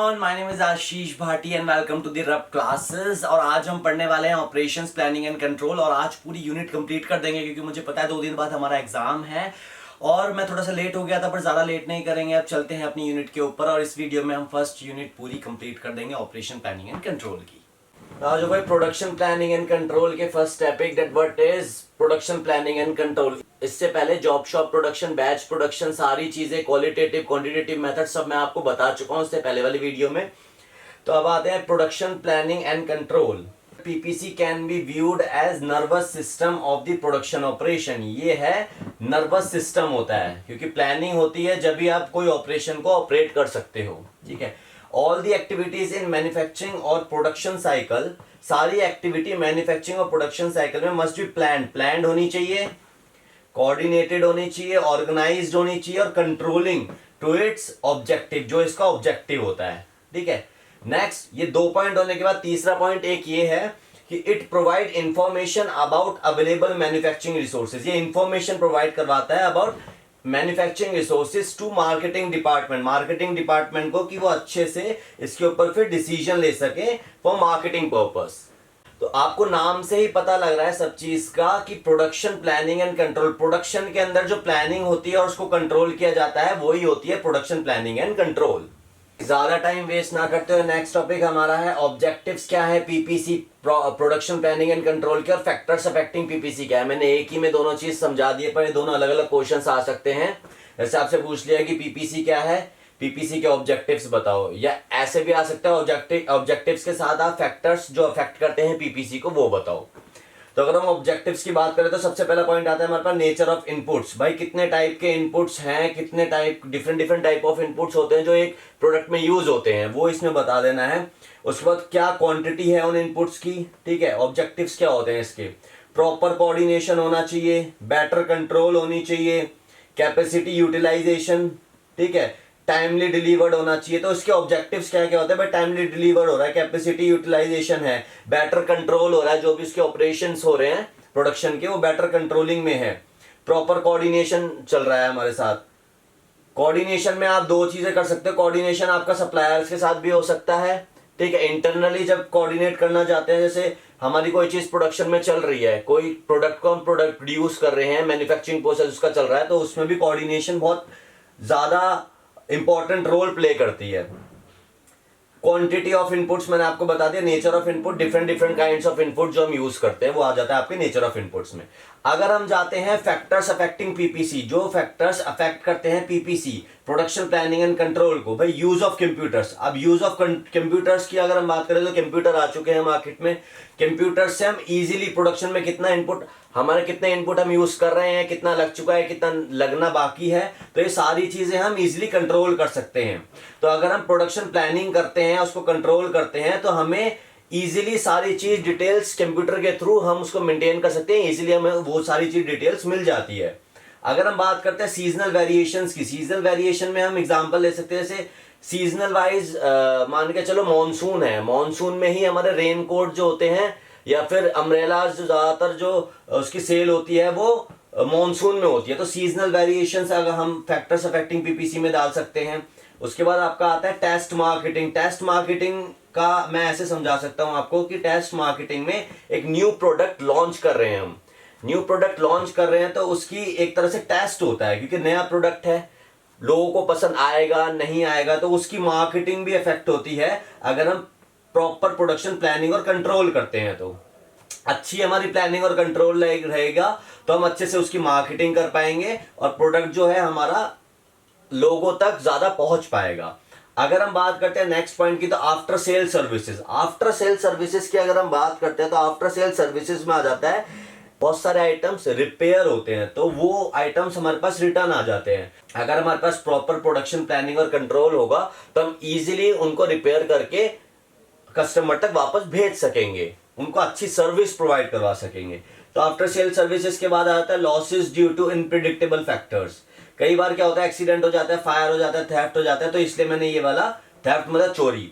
Everyone, my name is Ashish Bhati and welcome to the रब classes. और आज हम पढ़ने वाले हैं ऑपरेशंस प्लानिंग एंड कंट्रोल। और आज पूरी यूनिट कंप्लीट कर देंगे क्योंकि मुझे पता है 2 दिन बाद हमारा एग्जाम है और मैं थोड़ा सा लेट हो गया था, पर ज़्यादा लेट नहीं करेंगे। अब चलते हैं अपनी यूनिट के ऊपर और इस वीडियो में हम फर्स्ट यूनिट पूरी कंप्लीट कर देंगे ऑपरेशन प्लानिंग एंड कंट्रोल की। Now जो भाई प्रोडक्शन प्लानिंग एंड कंट्रोल के first topic that what is production planning and control. इससे पहले job shop production, batch production, सारी चीजें क्वालिटेटिव क्वांटिटेटिव मेथड सब मैं आपको बता चुका हूं इससे पहले वाली वीडियो में। तो अब आते हैं production planning and control. PPC can be viewed as nervous system of the production operation. ये है नर्वस सिस्टम होता है क्योंकि प्लानिंग होती है जब भी आप कोई ऑपरेशन को ऑपरेट कर सकते हो। ठीक है, all the activities in manufacturing और प्रोडक्शन साइकिल, सारी एक्टिविटी मैन्युफैक्चरिंग और प्रोडक्शन साइकिल में मस्ट बी प्लान्ड होनी चाहिए, कोऑर्डिनेटेड होनी चाहिए, ऑर्गेनाइज्ड होनी चाहिए और कंट्रोलिंग टू इट्स ऑब्जेक्टिव, जो इसका ऑब्जेक्टिव होता है। ठीक है, नेक्स्ट ये 2 पॉइंट होने के बाद तीसरा पॉइंट एक ये है कि it provide information about available manufacturing resources. ये इंफॉर्मेशन प्रोवाइड करवाता है about manufacturing resources to marketing department को, कि वो अच्छे से इसके ऊपर फिर डिसीजन ले सके फॉर मार्केटिंग पर्पस। तो आपको नाम से ही पता लग रहा है सब चीज का कि production planning and control, production के अंदर जो प्लानिंग होती है और उसको कंट्रोल किया जाता है वही होती है प्रोडक्शन प्लानिंग एंड कंट्रोल। ज्यादा टाइम वेस्ट ना करते हुए नेक्स्ट टॉपिक हमारा है ऑब्जेक्टिव्स क्या है PPC, production planning and control के, और फैक्टर्स अफेक्टिंग पीपीसी क्या है। मैंने एक ही में दोनों चीज समझा दिए, पर ये दोनों अलग अलग क्वेश्चंस आ सकते हैं। जैसे आपसे पूछ लिया कि पीपीसी क्या है, पीपीसी के ऑब्जेक्टिव्स बताओ, या ऐसे भी आ सकता है ऑब्जेक्टिव्स के साथ आप फैक्टर्स जो अफेक्ट करते हैं पीपीसी को वो बताओ। तो अगर हम ऑब्जेक्टिव्स की बात करें तो सबसे पहला पॉइंट आता है हमारे पास नेचर ऑफ इनपुट्स। भाई कितने टाइप के इनपुट्स हैं, कितने type different type of inputs होते हैं जो एक प्रोडक्ट में यूज होते हैं, वो इसमें बता देना है। उसके बाद क्या क्वांटिटी है उन इनपुट्स की। ठीक है, ऑब्जेक्टिव्स क्या होते हैं इसके, प्रॉपर कोऑर्डिनेशन होना चाहिए, बेटर कंट्रोल होनी चाहिए, कैपेसिटी यूटिलाइजेशन, ठीक है, टाइमली डिलीवर्ड होना चाहिए। तो इसके ऑब्जेक्टिव्स क्या क्या होते हैं भाई, टाइमली डिलीवर्ड हो रहा है, कैपेसिटी यूटिलाइजेशन है, बेटर कंट्रोल हो रहा है, जो भी इसके ऑपरेशंस हो रहे हैं प्रोडक्शन के वो बेटर कंट्रोलिंग में है, प्रॉपर कोऑर्डिनेशन चल रहा है हमारे साथ। कोऑर्डिनेशन में आप 2 चीजें कर सकते हो, कोऑर्डिनेशन आपका सप्लायर्स के साथ भी हो सकता है। ठीक है, इंटरनली जब कोऑर्डिनेट करना चाहते हैं, जैसे हमारी कोई चीज प्रोडक्शन में चल रही है, कोई प्रोडक्ट को हम प्रोडक्ट प्रोड्यूस कर रहे हैं, मैन्युफैक्चरिंग प्रोसेस उसका चल रहा है, तो उसमें भी कोऑर्डिनेशन बहुत ज्यादा इंपॉर्टेंट रोल प्ले करती है। क्वांटिटी ऑफ इनपुट्स मैंने आपको बता दिया, nature of input, different kinds of input जो हम यूज करते हैं वो आ जाता है आपके नेचर ऑफ इनपुट्स में। अगर हम जाते हैं फैक्टर्स अफेक्टिंग पीपीसी, जो फैक्टर्स अफेक्ट करते हैं PPC production planning and control को, भाई यूज ऑफ कंप्यूटर्स। अब यूज ऑफ कंप्यूटर्स की अगर हम बात करें तो कंप्यूटर आ चुके हैं मार्केट में, कंप्यूटर से हम इजीली प्रोडक्शन में कितना इनपुट, हमारे कितने इनपुट हम यूज कर रहे हैं, कितना लग चुका है, कितना लगना बाकी है, तो ये सारी चीजें हम इजीली कंट्रोल कर सकते हैं। तो अगर हम प्रोडक्शन प्लानिंग करते हैं, उसको कंट्रोल करते हैं, तो हमें इजीली सारी चीज डिटेल्स कंप्यूटर के थ्रू हम उसको मेंटेन कर सकते हैं, इजीली हमें वो सारी चीज डिटेल्स मिल जाती है। अगर हम बात करते हैं सीजनल वेरिएशंस की, सीजनल वेरिएशन में हम एग्जांपल ले सकते हैं, जैसे सीजनल वाइज मान के चलो मॉनसून है, मॉनसून में ही हमारे रेन कोट जो होते हैं या फिर अम्ब्रेलाज जो ज्यादातर जो उसकी सेल होती है वो मॉनसून में होती है। तो सीजनल वेरिएशंस अगर हम फैक्टर्स अफेक्टिंग पीपीसी में डाल सकते हैं। उसके बाद आपका आता है टेस्ट मार्केटिंग। टेस्ट मार्केटिंग का मैं ऐसे समझा सकता हूं आपको कि टेस्ट मार्केटिंग में एक न्यू प्रोडक्ट लॉन्च कर रहे हैं, हम न्यू प्रोडक्ट लॉन्च कर रहे हैं तो उसकी एक तरह से टेस्ट होता है, क्योंकि नया प्रोडक्ट है, लोगों को पसंद आएगा नहीं आएगा, तो उसकी मार्केटिंग भी इफेक्ट होती है। अगर हम प्रॉपर प्रोडक्शन प्लानिंग और कंट्रोल करते हैं तो अच्छी हमारी प्लानिंग और कंट्रोल रहेगा तो हम अच्छे से उसकी मार्केटिंग कर पाएंगे और प्रोडक्ट जो है हमारा लोगों तक ज्यादा पहुंच पाएगा। अगर हम बात करते हैं नेक्स्ट पॉइंट की, तो after sale services. After sale services की अगर हम बात करते हैं तो आफ्टर सेल सर्विसेज में आ जाता है बहुत सारे आइटम्स रिपेयर होते हैं, तो वो आइटम्स हमारे पास रिटर्न आ जाते हैं। अगर हमारे पास प्रॉपर प्रोडक्शन प्लानिंग और कंट्रोल होगा तो हम इजीली उनको रिपेयर करके कस्टमर तक वापस भेज सकेंगे, उनको अच्छी सर्विस प्रोवाइड करवा सकेंगे। तो आफ्टर सेल सर्विसेज के बाद आता है लॉसेस ड्यू टू इनप्रेडिक्टेबल फैक्टर्स। कई बार क्या होता है, एक्सीडेंट हो जाता है, फायर हो जाता है, थेफ्ट हो जाता है, तो इसलिए मैंने ये वाला थेफ्ट मतलब चोरी,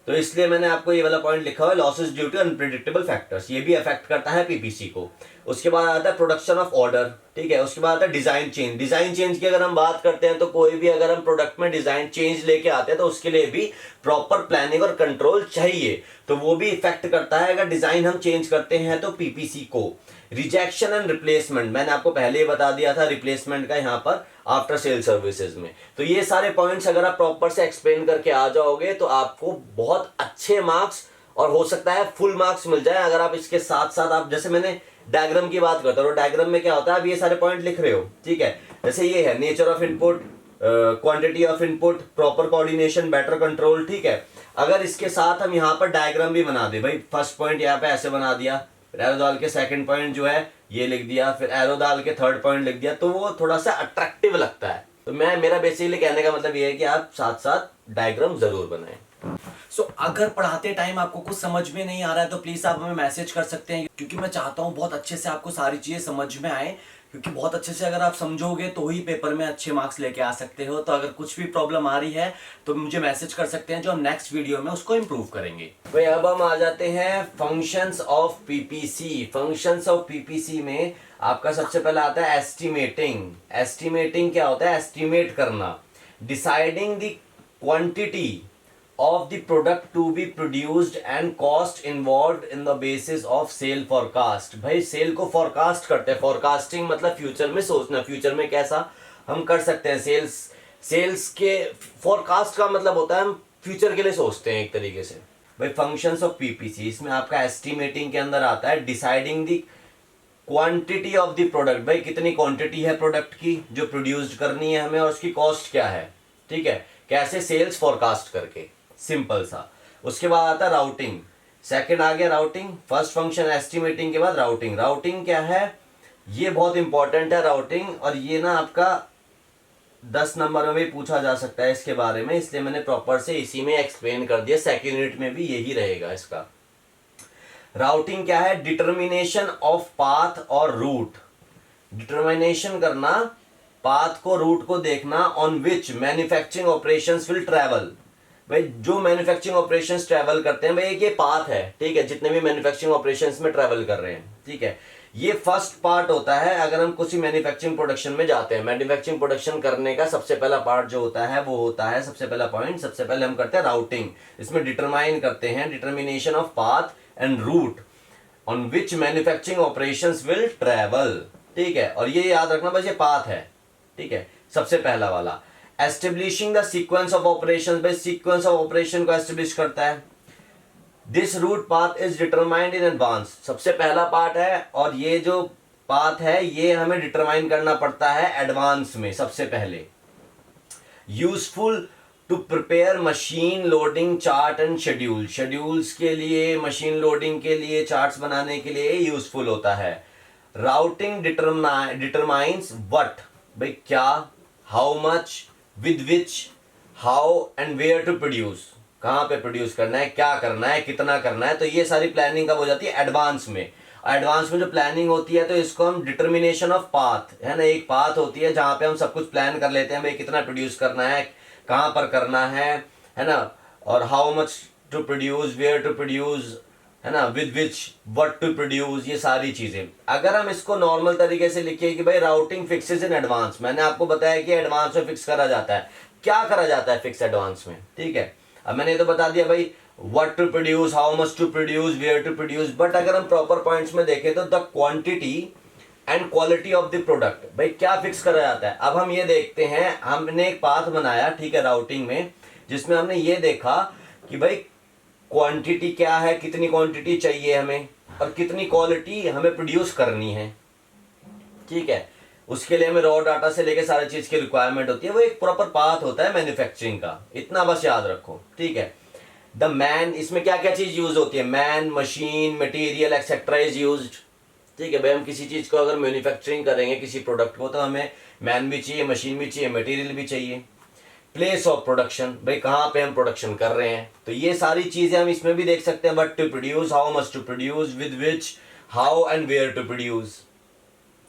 तो इसलिए मैंने आपको ये वाला पॉइंट लिखा हुआ है, losses due to unpredictable factors, ये भी अफेक्ट करता है पीपीसी को। उसके बाद आता है प्रोडक्शन ऑफ ऑर्डर, ठीक है। उसके बाद आता है डिजाइन चेंज। डिजाइन चेंज की अगर हम बात करते हैं तो कोई भी अगर हम प्रोडक्ट में डिजाइन चेंज लेके आते हैं तो उसके लिए भी प्रॉपर प्लानिंग और कंट्रोल चाहिए, तो वो भी इफेक्ट करता है अगर डिजाइन हम चेंज करते हैं तो पीपीसी को। रिजेक्शन एंड रिप्लेसमेंट, मैंने आपको पहले ही बता दिया था रिप्लेसमेंट का यहाँ पर आफ्टर सेल सर्विसेज में। तो ये सारे पॉइंट्स अगर आप प्रॉपर से एक्सप्लेन करके आ जाओगे तो आपको बहुत अच्छे मार्क्स और हो सकता है फुल मार्क्स मिल जाए अगर आप इसके साथ साथ आप, जैसे मैंने डायग्राम की बात करता हूँ, डायग्राम में क्या होता है, आप ये सारे पॉइंट लिख रहे हो, ठीक है। जैसे ये है nature of input, quantity of input, proper coordination, better control, ठीक है। अगर इसके साथ हम यहाँ पर डायग्राम भी बना दे, भाई फर्स्ट पॉइंट यहाँ पे ऐसे बना दिया, फिर एरो डाल के सेकंड पॉइंट जो है ये लिख दिया, फिर एरो डाल के थर्ड पॉइंट लिख दिया, तो वो थोड़ा सा अट्रैक्टिव लगता है। तो मेरा बेसिकली कहने का मतलब ये है कि आप साथ साथ डायग्राम जरूर बनाएं। अगर पढ़ाते टाइम आपको कुछ समझ में नहीं आ रहा है तो प्लीज आप हमें मैसेज कर सकते हैं, क्योंकि मैं चाहता हूँ बहुत अच्छे से आपको सारी चीजें समझ में आए, क्योंकि बहुत अच्छे से अगर आप समझोगे तो ही पेपर में अच्छे मार्क्स लेके आ सकते हो। तो अगर कुछ भी प्रॉब्लम आ रही है तो मुझे मैसेज कर सकते हैं, जो हम नेक्स्ट वीडियो में उसको इम्प्रूव करेंगे। भाई अब हम आ जाते हैं functions of PPC. Functions of PPC में आपका सबसे पहला आता है एस्टिमेटिंग। एस्टिमेटिंग क्या होता है, एस्टिमेट करना। Deciding the quantity of the product to be produced and cost involved in the basis of sale forecast। भाई सेल को फोरकास्ट करते हैं, फोरकास्टिंग मतलब फ्यूचर में सोचना, फ्यूचर में कैसा हम कर सकते हैं। सेल्स के फोरकास्ट का मतलब होता है हम फ्यूचर के लिए सोचते हैं एक तरीके से। भाई फंक्शंस ऑफ पीपीसी, इसमें आपका एस्टिमेटिंग के अंदर आता है deciding the quantity of the product, भाई कितनी क्वांटिटी है प्रोडक्ट की जो प्रोड्यूस करनी है हमें और उसकी कॉस्ट क्या है, ठीक है, कैसे सेल्स फोरकास्ट करके, सिंपल सा। उसके बाद आता है राउटिंग, सेकंड आ गया राउटिंग। फर्स्ट फंक्शन एस्टिमेटिंग के बाद राउटिंग। राउटिंग क्या है, ये बहुत इंपॉर्टेंट है राउटिंग, और ये ना आपका 10 नंबर में भी पूछा जा सकता है इसके बारे में, इसलिए मैंने प्रॉपर से इसी में एक्सप्लेन कर दिया। सेकंड यूनिट में भी यही रहेगा इसका। राउटिंग क्या है, डिटर्मिनेशन ऑफ पाथ और रूट। डिटर्मिनेशन करना, पाथ को रूट को देखना, on which manufacturing operations will travel. भाई जो मैन्युफैक्चरिंग ऑपरेशंस ट्रैवल करते हैं, भाई एक ये पाथ है, ठीक है, जितने भी मैन्युफैक्चरिंग ऑपरेशंस में ट्रैवल कर रहे हैं, ठीक है। ये फर्स्ट पार्ट होता है अगर हम किसी मैन्युफैक्चरिंग प्रोडक्शन में जाते हैं। मैन्युफैक्चरिंग प्रोडक्शन करने का सबसे पहला पार्ट जो होता है वो होता है, सबसे पहला पॉइंट, सबसे पहले हम करते हैं राउटिंग। इसमें डिटरमाइन करते हैं, determination of path and route on which manufacturing operations will travel, ठीक है। और ये याद रखना बस ये पाथ है, ठीक है, सबसे पहला वाला। Establishing the sequence of operation, भाई सीक्वेंस ऑफ ऑपरेशन को एस्टेब्लिश करता है। This route path is determined in advance, सबसे पहला पार्ट है, और ये जो पाथ है ये हमें डिटरमाइन करना पड़ता है एडवांस में सबसे पहले। Useful to prepare machine loading chart and schedule, schedules के लिए, मशीन लोडिंग के लिए, चार्ट्स बनाने के लिए यूजफुल होता है। राउटिंग डिटरमाइंस व्हाट, भाई क्या, how much, with which, how and where to produce, कहाँ पे प्रोड्यूस करना है, क्या करना है, कितना करना है। तो ये सारी प्लानिंग कब हो जाती है, एडवांस में। एडवांस में जो प्लानिंग होती है तो इसको हम डिटर्मिनेशन ऑफ पाथ, है ना, एक पाथ होती है जहाँ पे हम सब कुछ प्लान कर लेते हैं, भाई कितना प्रोड्यूस करना है, कहाँ पर करना है ना, और how much to produce, where to produce, है ना, with which, what to produce, ये सारी चीजें। अगर हम इसको नॉर्मल तरीके से लिखिए कि भाई राउटिंग फिक्सेस इन एडवांस, मैंने आपको बताया कि एडवांस में फिक्स करा जाता है, क्या करा जाता है फिक्स एडवांस में, ठीक है। अब मैंने ये तो बता दिया भाई what to produce, how much to produce, where to produce, but अगर हम प्रॉपर पॉइंट्स में देखें तो the quantity and quality of the product, भाई क्या फिक्स करा जाता है। अब हम ये देखते हैं, हमने एक पाथ बनाया, ठीक है, राउटिंग में, जिसमें हमने ये देखा कि भाई क्वांटिटी क्या है, कितनी क्वांटिटी चाहिए हमें, और कितनी क्वालिटी हमें प्रोड्यूस करनी है, ठीक है। उसके लिए हमें रॉ डाटा से लेके सारी चीज की रिक्वायरमेंट होती है, वो एक प्रॉपर पाथ होता है मैन्युफैक्चरिंग का, इतना बस याद रखो, ठीक है। द मैन, इसमें क्या क्या चीज यूज होती है, man, machine, material etcetera is used, ठीक है। भाई हम किसी चीज को अगर मैन्युफैक्चरिंग करेंगे किसी प्रोडक्ट को, तो हमें मैन भी चाहिए, मशीन भी चाहिए, मटेरियल भी चाहिए। प्लेस ऑफ प्रोडक्शन, भाई कहाँ पे हम प्रोडक्शन कर रहे हैं, तो ये सारी चीजें हम इसमें भी देख सकते हैं। But to produce, how much to produce, with which, how and where to produce,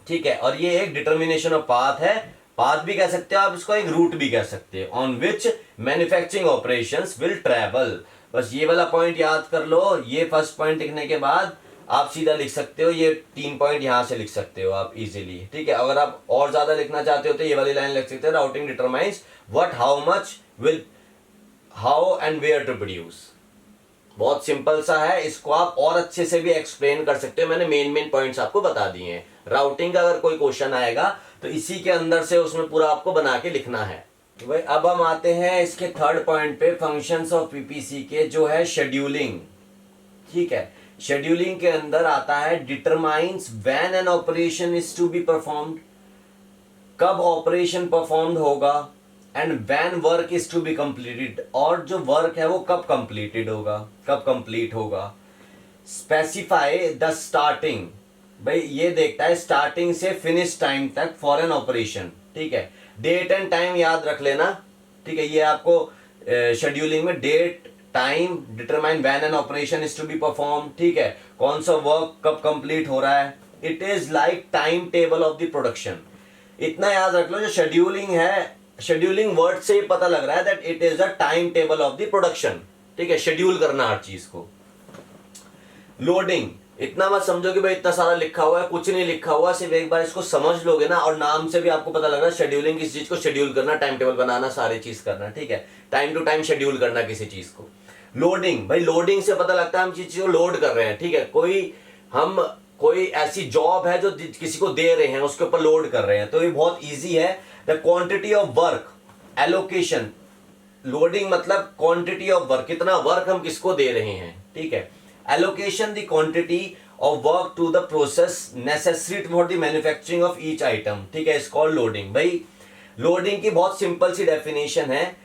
ठीक है। और ये एक डिटर्मिनेशन ऑफ पाथ है, पाथ भी कह सकते हो आप, इसको एक रूट भी कह सकते हो, on which manufacturing operations will travel. बस ये वाला पॉइंट याद कर लो। ये फर्स्ट पॉइंट लिखने के बाद आप सीधा लिख सकते हो, ये 3 पॉइंट यहां से लिख सकते हो आप इजीली, ठीक है। अगर आप और ज्यादा लिखना चाहते हो तो ये वाली लाइन लिख सकते हो, routing determines what, how much, will, how and where to produce. बहुत सिंपल सा है, इसको आप और अच्छे से भी एक्सप्लेन कर सकते हो। मैंने मेन पॉइंट्स आपको बता दिए हैं। राउटिंग का अगर कोई क्वेश्चन आएगा तो इसी के अंदर से उसमें पूरा आपको बना के लिखना है। भाई अब हम आते हैं इसके थर्ड पॉइंट पे, फंक्शंस ऑफ पीपीसी के, जो है शेड्यूलिंग, ठीक है। शेड्यूलिंग के अंदर आता है determines when an operation is to be performed, कब ऑपरेशन परफॉर्म्ड होगा, and when work is to be completed, और जो वर्क है वो कब कंप्लीटेड होगा, कब कंप्लीट होगा। स्पेसिफाई द स्टार्टिंग, भाई ये देखता है स्टार्टिंग से फिनिश टाइम तक फॉर एन ऑपरेशन, ठीक है। डेट एंड टाइम याद रख लेना, ठीक है। ये आपको शेड्यूलिंग में date, time, determine when an operation is to be perform, ठीक है। कौन सा वर्क कब कंप्लीट हो रहा है। It is like time table of the production. इतना याद रख लो, जो शेड्यूलिंग है, शेड्यूलिंग वर्ड से ही पता लग रहा है that it is a time table of the production, ठीक है। शेड्यूल करना हर चीज को। लोडिंग, इतना मत समझो कि भाई इतना सारा लिखा हुआ है, कुछ नहीं लिखा हुआ, सिर्फ एक बार इसको समझ लोगे ना, और नाम से भी आपको पता लग रहा है शेड्यूलिंग किसी चीज को शेड्यूल करना, टाइम टेबल बनाना, सारी चीज करना, ठीक है। टाइम टू टाइम शेड्यूल करना किसी चीज को। लोडिंग, भाई लोडिंग से पता लगता है हम चीज को लोड कर रहे हैं, ठीक है। कोई ऐसी जॉब है जो किसी को दे रहे हैं, उसके ऊपर लोड कर रहे हैं, तो ये बहुत ईजी है। The quantity of work, allocation, loading मतलब क्वांटिटी ऑफ वर्क, कितना वर्क हम किसको दे रहे हैं, ठीक है। Allocation the quantity of work to the process necessary for the manufacturing of each item, ठीक है, इज कॉल्ड लोडिंग। भाई लोडिंग की बहुत सिंपल सी डेफिनेशन है,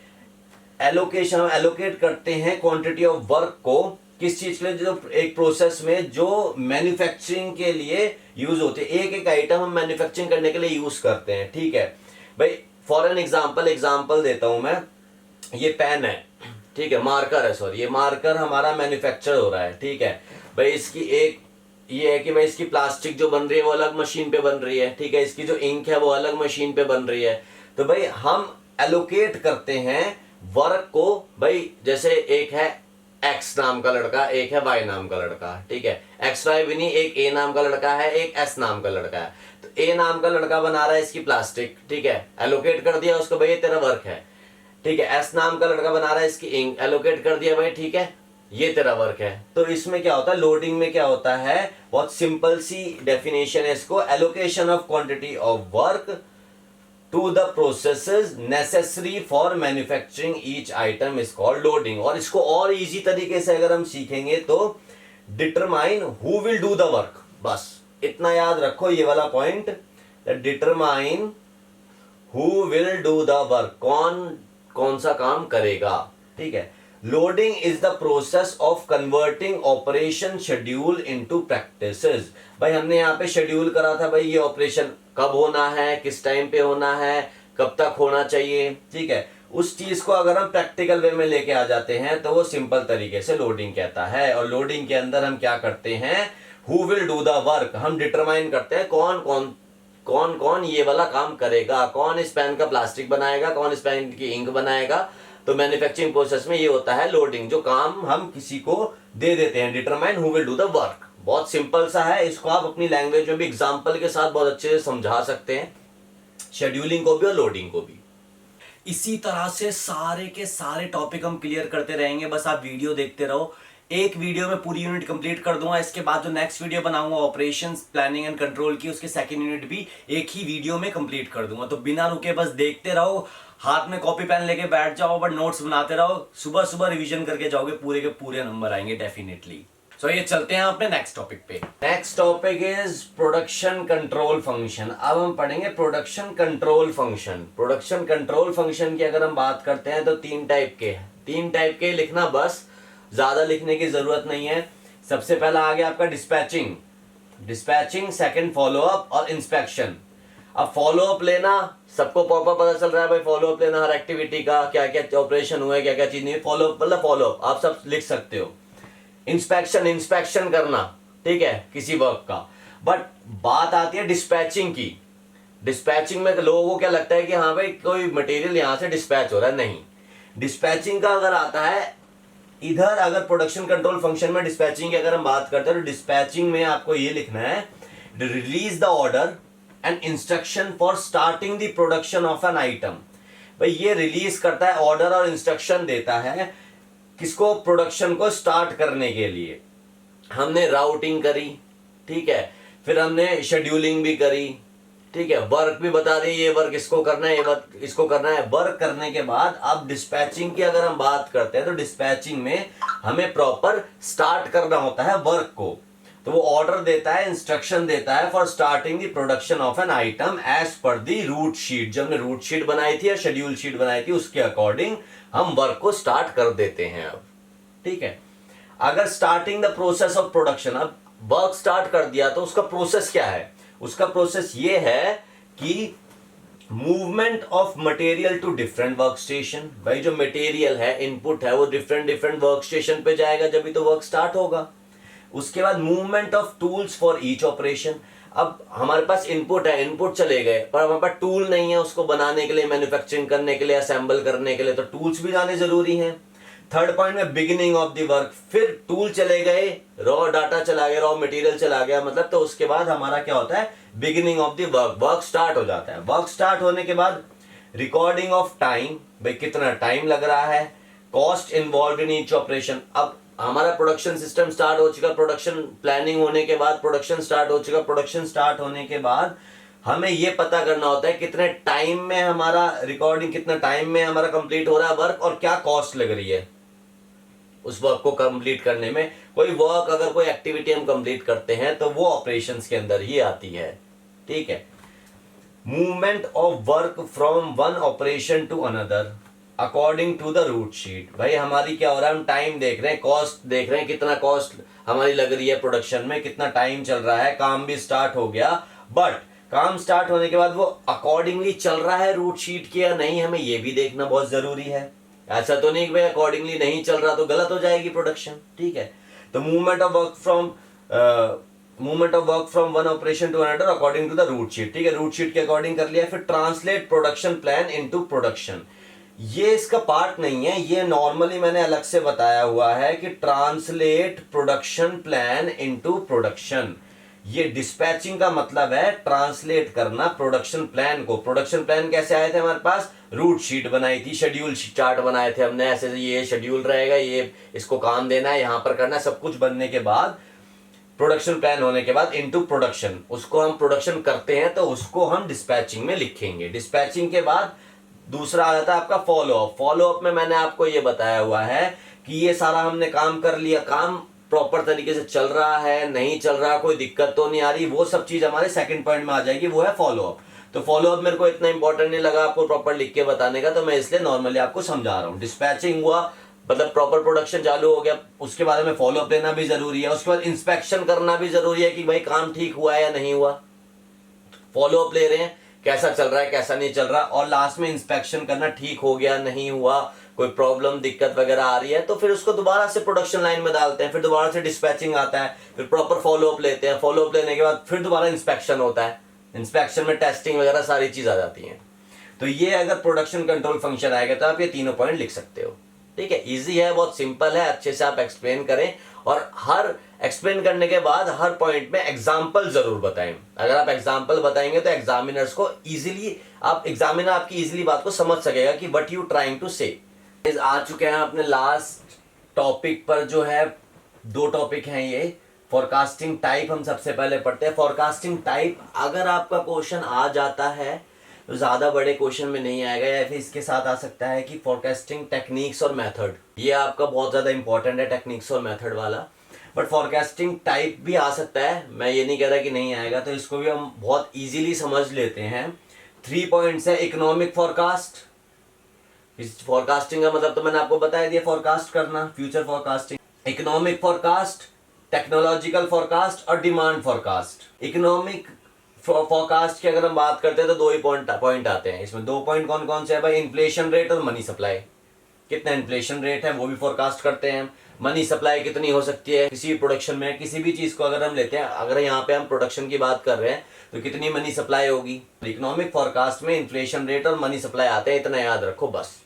एलोकेशन, हम एलोकेट करते हैं क्वांटिटी ऑफ वर्क को किस चीज के लिए, जो एक प्रोसेस में जो मैन्युफैक्चरिंग के लिए यूज होते हैं, एक एक आइटम हम मैन्युफैक्चरिंग करने के लिए यूज करते हैं, ठीक है। भाई फॉर एन एग्जांपल देता हूं मैं, ये पेन है, ठीक है, मार्कर है, सॉरी, ये मार्कर हमारा मैन्युफैक्चर हो रहा है, ठीक है। भाई इसकी एक ये है कि भाई इसकी प्लास्टिक जो बन रही है वो अलग मशीन पे बन रही है, ठीक है। इसकी जो इंक है वो अलग मशीन पे बन रही है। तो भाई हम एलोकेट करते हैं वर्क को, भाई जैसे एक है एक्स नाम का लड़का, एक है वाई नाम का लड़का, ठीक है। एक्स वाई विनी, एक ए नाम का लड़का है, एक एस नाम का लड़का है। तो ए नाम का लड़का बना रहा है इसकी प्लास्टिक, ठीक है, एलोकेट कर दिया उसको, भाई ये तेरा वर्क है, ठीक है। एस नाम का लड़का बना रहा है इसकी इंक, एलोकेट कर दिया, भाई ठीक है, ये तेरा वर्क है। तो इसमें क्या होता है, लोडिंग में क्या होता है, बहुत सिंपल सी डेफिनेशन है इसको, allocation of quantity of work to the processes necessary for manufacturing each item is called loading. और इसको और इजी तरीके से अगर हम सीखेंगे तो determine who will do the work, बस इतना याद रखो ये वाला point, determine who will do the work, कौन सा काम करेगा, ठीक है। Loading is the process of converting operation schedule into practices. भाई हमने यहाँ पे शेड्यूल करा था, भाई ये ऑपरेशन कब होना है, किस टाइम पे होना है, कब तक होना चाहिए, ठीक है। उस चीज को अगर हम प्रैक्टिकल वे में लेके आ जाते हैं तो वो सिंपल तरीके से लोडिंग कहता है। और लोडिंग के अंदर हम क्या करते हैं, who will do the work, हम डिटरमाइन करते हैं कौन कौन ये वाला काम करेगा, कौन इस पेन का प्लास्टिक बनाएगा, कौन इस पेन की इंक बनाएगा। तो मैन्युफैक्चरिंग प्रोसेस में ये होता है लोडिंग, जो काम हम किसी को दे देते हैं, determine who will do the work. बहुत सिंपल सा है, इसको आप अपनी लैंग्वेज में भी एग्जांपल के साथ बहुत अच्छे से समझा सकते हैं, शेड्यूलिंग को भी और लोडिंग को भी। इसी तरह से सारे के सारे टॉपिक हम क्लियर करते रहेंगे, बस आप वीडियो देखते रहो। एक वीडियो में पूरी यूनिट कंप्लीट कर दूंगा, इसके बाद जो नेक्स्ट वीडियो बनाऊंगा ऑपरेशंस प्लानिंग एंड कंट्रोल की, उसके सेकंड यूनिट भी एक ही वीडियो में कंप्लीट कर दूंगा। तो बिना रुके बस देखते रहो, हाथ में कॉपी पेन लेके बैठ जाओ, बट नोट्स बनाते रहो, सुबह सुबह रिवीजन करके जाओगे, पूरे के पूरे नंबर आएंगे डेफिनेटली। सो ये चलते हैं अपने नेक्स्ट टॉपिक पे। Next topic is production control function. अब हम पढ़ेंगे production control function. Production control function की अगर हम बात करते हैं तो तीन टाइप के लिखना, बस ज्यादा लिखने की जरूरत नहीं है। सबसे पहला आ गया आपका डिस्पैचिंग, सेकंड फॉलोअप और इंस्पेक्शन। अब फॉलोअप लेना, सबको प्रॉपर पता चल रहा है भाई, फॉलोअप लेना हर एक्टिविटी का, क्या क्या ऑपरेशन हुआ है, क्या क्या चीज नहीं, फॉलोअप मतलब फॉलोअप आप सब लिख सकते हो। इंस्पेक्शन करना, ठीक है, किसी वर्क का। बट बात आती है डिस्पैचिंग की। डिस्पैचिंग में लोगों को क्या लगता है कि हाँ भाई कोई मटेरियल यहाँ से डिस्पैच हो रहा है, नहीं। डिस्पैचिंग का अगर आता है इधर, अगर प्रोडक्शन कंट्रोल फंक्शन में डिस्पैचिंग की अगर हम बात करते हैं तो डिस्पैचिंग में आपको ये लिखना है, release the order and instruction for starting the production of an item. भाई ये रिलीज करता है, ऑर्डर और इंस्ट्रक्शन देता है किसको, प्रोडक्शन को स्टार्ट करने के लिए। हमने राउटिंग करी, ठीक है, फिर हमने शेड्यूलिंग भी करी, ठीक है, वर्क भी बता दी, ये वर्क इसको करना है, ये वर्क इसको करना है। वर्क करने के बाद अब डिस्पैचिंग की अगर हम बात करते हैं तो डिस्पैचिंग में हमें प्रॉपर स्टार्ट करना होता है वर्क को। तो वो ऑर्डर देता है, इंस्ट्रक्शन देता है for starting the production of an item as per the route sheet. जब हमने रूट शीट बनाई थी या शेड्यूल शीट बनाई थी उसके अकॉर्डिंग हम वर्क को स्टार्ट कर देते हैं अब, ठीक है। अगर starting the process of production, अब वर्क स्टार्ट कर दिया तो उसका प्रोसेस क्या है, उसका प्रोसेस ये है कि movement of material to different work station. भाई जो मटेरियल है, इनपुट है, वो डिफरेंट डिफरेंट वर्क स्टेशन पे जाएगा जब भी तो वर्क स्टार्ट होगा। उसके बाद movement of tools for each operation. अब हमारे पास इनपुट है, इनपुट चले गए, पर हमारे पास टूल नहीं है उसको बनाने के लिए, मैन्युफैक्चरिंग करने के लिए, असेंबल करने के लिए, तो टूल्स भी जाने जरूरी हैं। थर्ड पॉइंट में बिगिनिंग ऑफ द वर्क, फिर टूल चले गए, रॉ डाटा चला गया, रॉ मटेरियल चला गया, मतलब तो उसके बाद हमारा क्या होता है, beginning of the work, work start हो जाता है। वर्क स्टार्ट होने के बाद रिकॉर्डिंग ऑफ टाइम, भाई कितना टाइम लग रहा है, cost involve in each operation. अब हमारा प्रोडक्शन सिस्टम स्टार्ट हो चुका, प्रोडक्शन प्लानिंग होने के बाद प्रोडक्शन स्टार्ट हो चुका, प्रोडक्शन स्टार्ट होने के बाद हमें ये पता करना होता है कितने टाइम में हमारा रिकॉर्डिंग, कितना टाइम में हमारा कंप्लीट हो रहा है वर्क, और क्या कॉस्ट लग रही है उस वर्क को कंप्लीट करने में। कोई वर्क, अगर कोई एक्टिविटी हम कंप्लीट करते हैं तो वो ऑपरेशंस के अंदर ही आती है, ठीक है। Movement of work from one operation to another according to the route sheet. भाई हमारी क्या हो रहा है, हम टाइम देख रहे हैं, कॉस्ट देख रहे हैं, कितना कॉस्ट हमारी लग रही है प्रोडक्शन में, कितना टाइम चल रहा है, काम भी स्टार्ट हो गया, बट काम स्टार्ट होने के बाद वो अकॉर्डिंगली चल रहा है रूट शीट के या नहीं, हमें ये भी देखना बहुत जरूरी है। ऐसा तो नहीं कि भाई अकॉर्डिंगली नहीं चल रहा तो गलत हो जाएगी प्रोडक्शन, ठीक है। तो movement of work from one operation to another according to the route sheet, ठीक है, रूट शीट के अकॉर्डिंग कर लिया। फिर translate production plan into production, ये इसका पार्ट नहीं है, ये नॉर्मली मैंने अलग से बताया हुआ है कि translate production plan into production. ये डिस्पैचिंग का मतलब है ट्रांसलेट करना प्रोडक्शन प्लान को। प्रोडक्शन प्लान कैसे आए थे हमारे पास, रूट शीट बनाई थी, शेड्यूल चार्ट बनाए थे हमने, ऐसे ये शेड्यूल रहेगा, ये इसको काम देना है, यहां पर करना है, सब कुछ बनने के बाद प्रोडक्शन प्लान होने के बाद इनटू प्रोडक्शन, उसको हम प्रोडक्शन करते हैं तो उसको हम डिस्पैचिंग में लिखेंगे। डिस्पैचिंग के बाद दूसरा आ जाता है आपका फॉलो अप। फॉलो अप में मैंने आपको ये बताया हुआ है कि ये सारा हमने काम कर लिया, काम प्रॉपर तरीके से चल रहा है, नहीं चल रहा, कोई दिक्कत तो नहीं आ रही, वो सब चीज हमारे सेकंड पॉइंट में आ जाएगी, वो है फॉलो अप। तो फॉलो अप मेरे को इतना इंपॉर्टेंट नहीं लगा आपको प्रॉपर लिख के बताने का, तो मैं इसलिए नॉर्मली आपको समझा रहा हूँ। डिस्पैचिंग हुआ मतलब प्रॉपर प्रोडक्शन चालू हो गया, उसके बाद में फॉलो अप लेना भी जरूरी है, उसके बाद इंस्पेक्शन करना भी जरूरी है कि भाई काम ठीक हुआ है या नहीं हुआ। फॉलो अप ले रहे हैं, कैसा चल रहा है, कैसा नहीं चल रहा, और लास्ट में इंस्पेक्शन करना, ठीक हो गया, नहीं हुआ, कोई प्रॉब्लम दिक्कत वगैरह आ रही है तो फिर उसको दोबारा से प्रोडक्शन लाइन में डालते हैं, फिर दोबारा से डिस्पैचिंग आता है, फिर प्रॉपर फॉलो अप लेते हैं, फॉलो अप लेने के बाद फिर दोबारा इंस्पेक्शन होता है, इंस्पेक्शन में टेस्टिंग वगैरह सारी चीज आ जाती है। तो ये अगर प्रोडक्शन कंट्रोल फंक्शन आएगा तो आप ये तीनों पॉइंट लिख सकते हो, ठीक है। इजी है, बहुत सिंपल है, अच्छे से आप एक्सप्लेन करें, और हर एक्सप्लेन करने के बाद हर पॉइंट में एग्जाम्पल जरूर बताएं। अगर आप एग्जाम्पल बताएंगे तो एग्जामिनर्स को इजीली, एग्जामिनर आपकी इजीली बात को समझ सकेगा कि व्हाट यू ट्राइंग टू से। आ चुके हैं अपने लास्ट टॉपिक पर, जो है 2 टॉपिक हैं ये। फोरकास्टिंग टाइप हम सबसे पहले पढ़ते हैं। फोरकास्टिंग टाइप अगर आपका क्वेश्चन आ जाता है तो ज्यादा बड़े क्वेश्चन में नहीं आएगा, या फिर इसके साथ आ सकता है कि फोरकास्टिंग टेक्निक्स और मेथड, ये आपका बहुत ज्यादा इंपॉर्टेंट है, टेक्निक्स और मेथड वाला। बट फोरकास्टिंग टाइप भी आ सकता है, मैं ये नहीं कह रहा कि नहीं आएगा, तो इसको भी हम बहुत इजीली समझ लेते हैं। 3 पॉइंट्स है। इकोनॉमिक फोरकास्ट, इस फोरकास्टिंग का मतलब तो मैंने आपको बता दिया, फोरकास्ट करना, future forecasting. Economic forecast, technological forecast और डिमांड फोरकास्ट। इकोनॉमिक फोरकास्ट की अगर हम बात करते हैं तो 2 ही पॉइंट आते हैं इसमें। 2 पॉइंट कौन कौन से है भाई, इन्फ्लेशन रेट और मनी सप्लाई। कितना इन्फ्लेशन रेट है वो भी फोरकास्ट करते हैं हम, मनी सप्लाई कितनी हो सकती है किसी भी प्रोडक्शन में, किसी भी चीज को अगर हम लेते हैं, अगर यहाँ पे हम प्रोडक्शन की बात कर रहे हैं तो कितनी मनी सप्लाई होगी। इकोनॉमिक फोरकास्ट में इन्फ्लेशन रेट और मनी सप्लाई आते हैं, इतना याद रखो बस।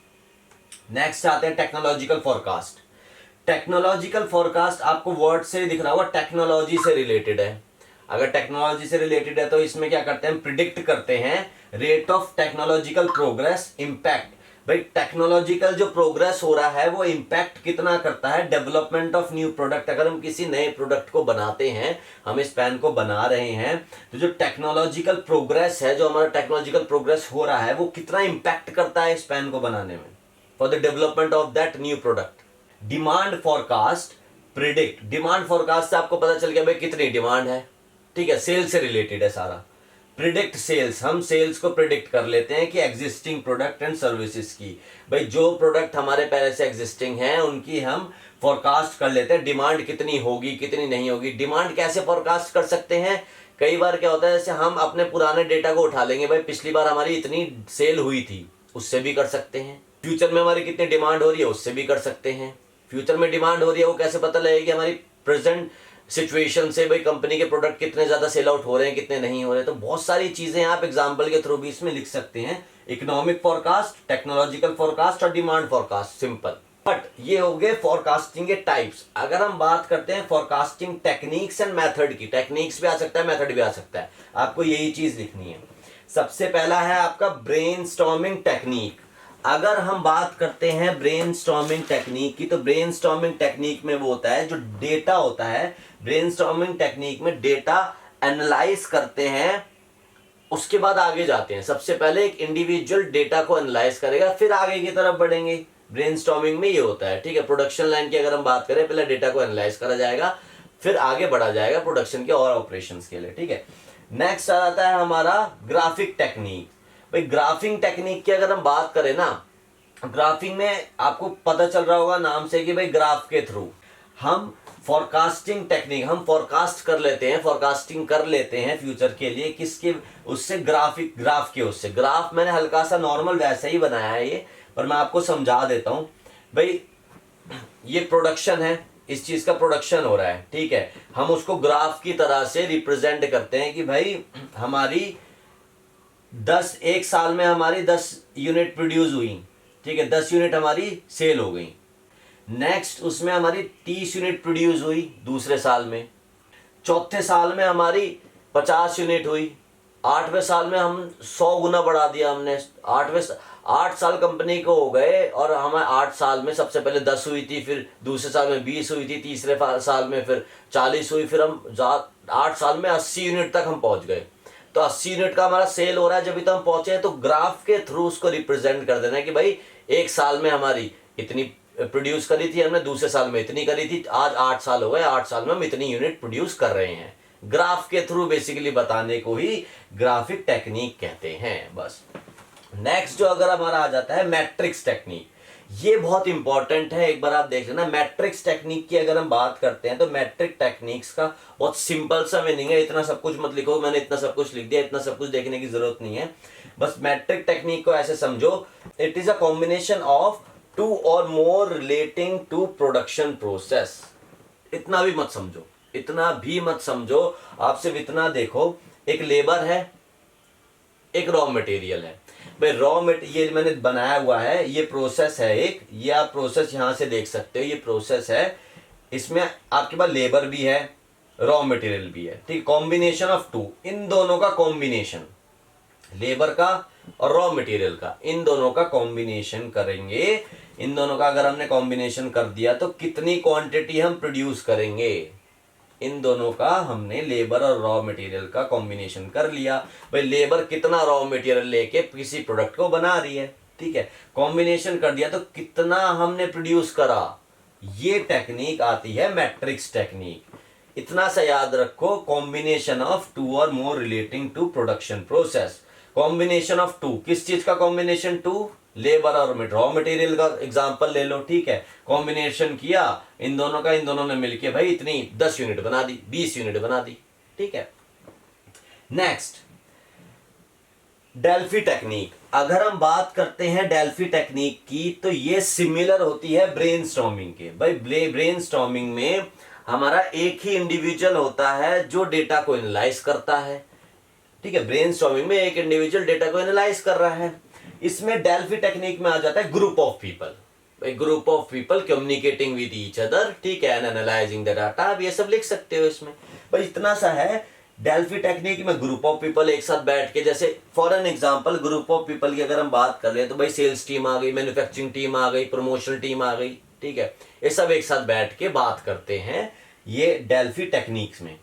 नेक्स्ट आते हैं टेक्नोलॉजिकल फोरकास्ट। टेक्नोलॉजिकल फोरकास्ट आपको वर्ड से दिख रहा होगा, टेक्नोलॉजी से रिलेटेड है। अगर टेक्नोलॉजी से रिलेटेड है तो इसमें क्या करते हैं, प्रिडिक्ट करते हैं rate of technological progress, impact. भाई टेक्नोलॉजिकल जो प्रोग्रेस हो रहा है वो इंपैक्ट कितना करता है डेवलपमेंट ऑफ न्यू प्रोडक्ट। अगर हम किसी नए प्रोडक्ट को बनाते हैं, हम इस पेन को बना रहे हैं, तो जो टेक्नोलॉजिकल प्रोग्रेस है, जो हमारा टेक्नोलॉजिकल प्रोग्रेस हो रहा है वो कितना इंपैक्ट करता है इस पेन को बनाने में, for the development of that new product. Demand forecast, predict. Demand forecast से आपको पता चल गया भाई कितनी डिमांड है, ठीक है, सेल से रिलेटेड है सारा। प्रिडिक्ट सेल्स, हम सेल्स को प्रिडिक्ट कर लेते हैं कि एग्जिस्टिंग प्रोडक्ट एंड सर्विसेज की। भाई जो प्रोडक्ट हमारे पहले से एग्जिस्टिंग है उनकी हम फोरकास्ट कर लेते हैं, डिमांड कितनी होगी कितनी नहीं होगी। डिमांड कैसे फोरकास्ट कर सकते हैं, कई बार क्या होता है जैसे हम अपने पुराने डेटा को उठा लेंगे, भाई पिछली बार हमारी इतनी सेल हुई थी, उससे भी कर सकते हैं। फ्यूचर में हमारी कितनी डिमांड हो रही है उससे भी कर सकते हैं। फ्यूचर में डिमांड हो रही है वो कैसे पता लगेगी, हमारी प्रेजेंट सिचुएशन से, भाई कंपनी के प्रोडक्ट कितने ज्यादा सेल आउट हो रहे हैं कितने नहीं हो रहे। तो बहुत सारी चीजें आप एग्जांपल के थ्रू भी इसमें लिख सकते हैं, इकोनॉमिक फोरकास्ट, टेक्नोलॉजिकल फोरकास्ट और डिमांड फोरकास्ट, सिंपल। बट ये हो गए फोरकास्टिंग के टाइप्स। अगर हम बात करते हैं फोरकास्टिंग टेक्निक्स एंड मेथड की, टेक्निक्स भी आ सकता है मेथड भी आ सकता है, आपको यही चीज लिखनी है। सबसे पहला है आपका ब्रेनस्टॉर्मिंग टेक्निक। अगर हम बात करते हैं ब्रेनस्टॉर्मिंग टेक्निक की, तो ब्रेनस्टॉर्मिंग टेक्निक में वो होता है जो डेटा होता है, ब्रेनस्टॉर्मिंग टेक्निक में डेटा एनालाइज करते हैं, उसके बाद आगे जाते हैं। सबसे पहले एक इंडिविजुअल डेटा को एनालाइज करेगा, फिर आगे की तरफ बढ़ेंगे। ब्रेनस्टॉर्मिंग में ये होता है, ठीक है। प्रोडक्शन लाइन की अगर हम बात करें, पहले डेटा को एनालाइज करा जाएगा, फिर आगे बढ़ा जाएगा प्रोडक्शन के और ऑपरेशंस के लिए, ठीक है। नेक्स्ट आ जाता है हमारा ग्राफिक टेक्निक। भाई ग्राफिंग टेक्निक की अगर हम बात करें ना, ग्राफिंग में आपको पता चल रहा होगा नाम से कि भाई ग्राफ के थ्रू हम फोरकास्टिंग टेक्निक, हम फोरकास्ट कर लेते हैं, फोरकास्टिंग कर लेते हैं फ्यूचर के लिए, किसके, उससे ग्राफिक, ग्राफ के उससे। ग्राफ मैंने हल्का सा नॉर्मल वैसे ही बनाया है ये, पर मैं आपको समझा देता हूं। भाई ये प्रोडक्शन है, इस चीज का प्रोडक्शन हो रहा है, ठीक है, हम उसको ग्राफ की तरह से रिप्रेजेंट करते हैं कि भाई हमारी 10, एक साल में हमारी 10 यूनिट प्रोड्यूस हुई, ठीक है, 10 यूनिट हमारी सेल हो गई। नेक्स्ट उसमें हमारी 30 यूनिट प्रोड्यूस हुई दूसरे साल में। चौथे साल में हमारी 50 यूनिट हुई। 8वें साल में हम 100 गुना बढ़ा दिया हमने। 8 साल कंपनी को हो गए और हमें 8 साल में सबसे पहले 10 हुई थी, फिर दूसरे साल में 20 हुई थी, तीसरे साल में फिर 40 हुई, फिर हम 8 साल में 80 यूनिट तक हम पहुंच गए। तो 80 यूनिट का हमारा सेल हो रहा है, जब भी तो हम पहुंचे हैं। तो ग्राफ के थ्रू उसको रिप्रेजेंट कर देना है कि भाई एक साल में हमारी इतनी प्रोड्यूस करी थी हमने, दूसरे साल में इतनी करी थी, आज 8 साल हो गए, 8 साल में हम इतनी यूनिट प्रोड्यूस कर रहे हैं। ग्राफ के थ्रू बेसिकली बताने को ही ग्राफिक टेक्निक कहते हैं, बस। नेक्स्ट जो अगर हमारा आ जाता है मैट्रिक्स टेक्निक, ये बहुत इंपॉर्टेंट है, एक बार आप देख लेना। मैट्रिक्स टेक्निक की अगर हम बात करते हैं तो मैट्रिक टेक्निक्स का बहुत सिंपल सा मीनिंग है, इतना सब कुछ मत लिखो, मैंने इतना सब कुछ लिख दिया, इतना सब कुछ देखने की जरूरत नहीं है। बस मैट्रिक टेक्निक को ऐसे समझो, it is a combination of 2 or more relating to production process। इतना भी मत समझो, इतना भी मत समझो, आप सिर्फ इतना देखो, एक लेबर है, एक रॉ मटेरियल है। भाई रॉ मटेरियल मैंने बनाया हुआ है, ये प्रोसेस है एक, ये आप प्रोसेस यहां से देख सकते हो, ये प्रोसेस है, इसमें आपके पास लेबर भी है, रॉ मटेरियल भी है, ठीक। कॉम्बिनेशन ऑफ 2, इन दोनों का कॉम्बिनेशन, लेबर का और रॉ मटेरियल का, इन दोनों का कॉम्बिनेशन करेंगे। इन दोनों का अगर हमने कॉम्बिनेशन कर दिया तो कितनी क्वांटिटी हम प्रोड्यूस करेंगे। इन दोनों का हमने लेबर और रॉ मटेरियल का कॉम्बिनेशन कर लिया। भाई लेबर कितना रॉ मटेरियल लेके किसी प्रोडक्ट को बना रही है, ठीक है, कॉम्बिनेशन कर दिया तो कितना हमने प्रोड्यूस करा। ये टेक्निक आती है मैट्रिक्स टेक्निक। इतना सा याद रखो, combination of 2 or more relating to production process. Combination of 2, किस चीज का कॉम्बिनेशन 2, लेबर और रॉ मटेरियल का एग्जांपल ले लो, ठीक है। कॉम्बिनेशन किया इन दोनों का, इन दोनों ने मिलके भाई इतनी 10 यूनिट बना दी, 20 यूनिट बना दी, ठीक है। नेक्स्ट डेल्फी टेक्निक, अगर हम बात करते हैं डेल्फी टेक्निक की तो ये सिमिलर होती है ब्रेनस्टॉर्मिंग के। भाई ब्रेनस्टॉर्मिंग में हमारा एक ही इंडिविजुअल होता है जो डेटा को एनालाइज करता है, ठीक है। ब्रेनस्टॉर्मिंग में एक इंडिविजुअल डेटा को एनालाइज कर रहा है। इसमें डेल्फी टेक्निक में आ जाता है group of people, group of people communicating with each other, ठीक है, एंड एनालाइजिंग द डाटा। आप ये सब लिख सकते हो इसमें। भाई इतना सा है डेल्फी टेक्निक में, ग्रुप ऑफ पीपल एक साथ बैठ के, जैसे for an example group of people की अगर हम बात कर रहे हैं तो भाई सेल्स टीम आ गई, मैन्युफैक्चरिंग टीम आ गई, प्रमोशनल टीम आ गई, ठीक है। ये सब एक साथ बैठ के बात करते हैं। ये डेल्फी टेक्निक्स में,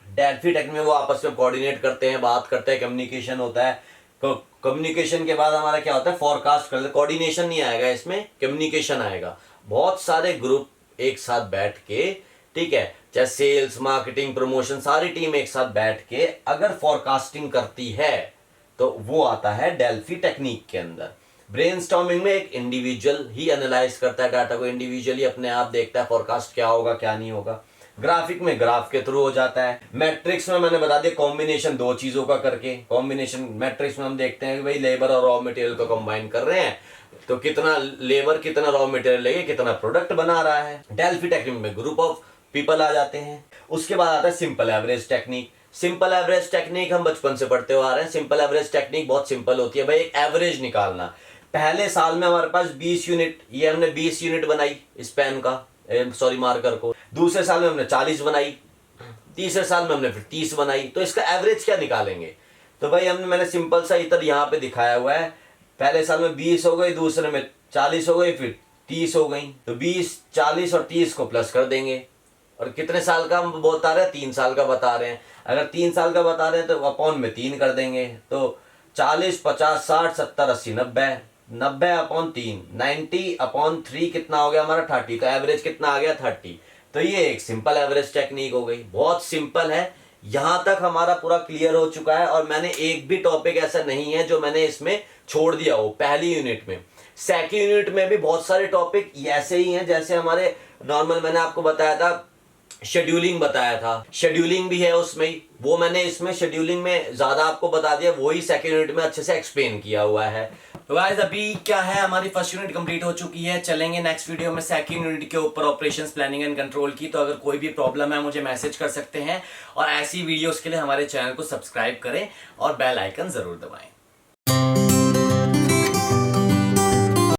डेल्फी टेक्निक में वो आपस में कोऑर्डिनेट करते हैं, बात करते हैं, कम्युनिकेशन होता है। कम्युनिकेशन के बाद हमारा क्या होता है, फोरकास्ट करते हैं। कोऑर्डिनेशन नहीं आएगा इसमें, कम्युनिकेशन आएगा। बहुत सारे ग्रुप एक साथ बैठ के, ठीक है, चाहे सेल्स, मार्केटिंग, प्रमोशन, सारी टीम एक साथ बैठ के अगर फोरकास्टिंग करती है तो वो आता है डेल्फी टेक्निक के अंदर। ब्रेनस्टॉर्मिंग में एक इंडिविजुअल ही एनालाइज करता है डाटा को, इंडिविजुअली अपने आप देखता है फोरकास्ट क्या होगा क्या नहीं होगा। ग्राफिक में ग्राफ के थ्रू हो जाता है। मैट्रिक्स में मैंने बता दिया कॉम्बिनेशन दो चीजों का करके। कॉम्बिनेशन मैट्रिक्स में हम देखते हैं कि भाई लेबर और रॉ मटेरियल को कंबाइन कर रहे हैं तो कितना लेबर कितना रॉ मटेरियल लेके कितना प्रोडक्ट बना रहा है। डेल्फी टेक्निक में ग्रुप ऑफ पीपल आ जाते हैं। उसके बाद आता है simple average technique. Simple average technique हम बचपन से पढ़ते हुए आ रहे हैं। सिंपल एवरेज टेक्निक बहुत सिंपल होती है भाई, एक एवरेज निकालना। पहले साल में हमारे पास 20 यूनिट, ये हमने 20 यूनिट बनाई इस पेन का, सॉरी मार्कर को। दूसरे साल में हमने 40 बनाई, तीसरे साल में हमने फिर 30 बनाई। तो इसका एवरेज क्या निकालेंगे, तो भाई मैंने सिंपल सा इधर यहाँ पे दिखाया हुआ है। पहले साल में 20 हो गई, दूसरे में 40 हो गई, फिर 30 हो गई। तो 20, 40 और 30 को प्लस कर देंगे। और कितने साल का हम बता रहे हैं, 3 साल का बता रहे हैं। अगर 3 साल का बता रहे हैं तो अपॉन में 3 कर देंगे। तो 40, 50, 60, 70, 80, 90, 90 अपॉन 3, 90 अपॉन 3 कितना हो गया हमारा 30। तो एवरेज कितना आ गया 30। तो ये एक सिंपल एवरेज टेक्निक हो गई, बहुत सिंपल है। यहां तक हमारा पूरा क्लियर हो चुका है और मैंने एक भी टॉपिक ऐसा नहीं है जो मैंने इसमें छोड़ दिया हो पहली यूनिट में। सेकंड यूनिट में भी बहुत सारे टॉपिक ऐसे ही हैं जैसे हमारे नॉर्मल, मैंने आपको बताया था शेड्यूलिंग बताया था, शेड्यूलिंग भी है उसमें ही, वो मैंने इसमें शेड्यूलिंग में ज्यादा आपको बता दिया, वही सेकंड यूनिट में अच्छे से एक्सप्लेन किया हुआ है। तो गाइस अभी क्या है, हमारी फर्स्ट यूनिट कंप्लीट हो चुकी है। चलेंगे नेक्स्ट वीडियो में सेकंड यूनिट के ऊपर, ऑपरेशंस प्लानिंग एंड कंट्रोल की। तो अगर कोई भी प्रॉब्लम है मुझे मैसेज कर सकते हैं और ऐसी वीडियोस के लिए हमारे चैनल को सब्सक्राइब करें और बेल आइकन जरूर दबाएं।